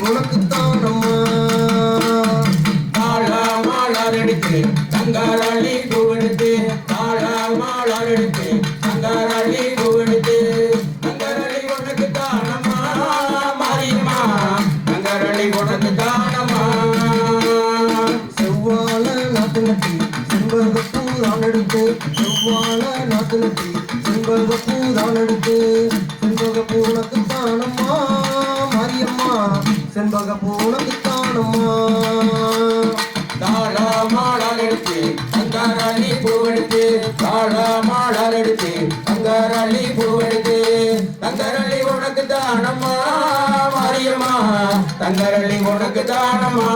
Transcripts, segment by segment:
உனக்கு தானம்மா தாழா மாளார் எடுத்து தங்காரளி பூவெடுத்து தாழா மாளார் எடுத்து தங்காரளி பூவெடுத்து தங்கரளி உனக்கு தானம்மா மாரியம்மா தங்கரளி உனக்கு தானம்மா செவ்வாழ நாத்து நட்டி செண்பகப்பூ தான் எடுத்து செவ்வாழ நாத்து நட்டி செண்பகப்பூ தான் எடுத்து செண்பகப்பூ உனக்கு தானம்மா மாரியம்மா செண்பகப்பூ உனக்கு தானம்மா தாழா மாளார் எடுத்து தங்கரளி பூவெடுத்து தாழா மாளார் எடுத்து தங்கரளி பூவெடுத்து தங்கரளி உனக்கு தானம்மா மாரியம்மா தங்கரளி உனக்கு தானம்மா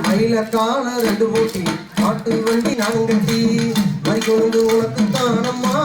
மயில கால ரெண்டு போட்டி மாட்டு வண்டி நான் கட்டி மறி கொண்டு உனக்கு தானம்மா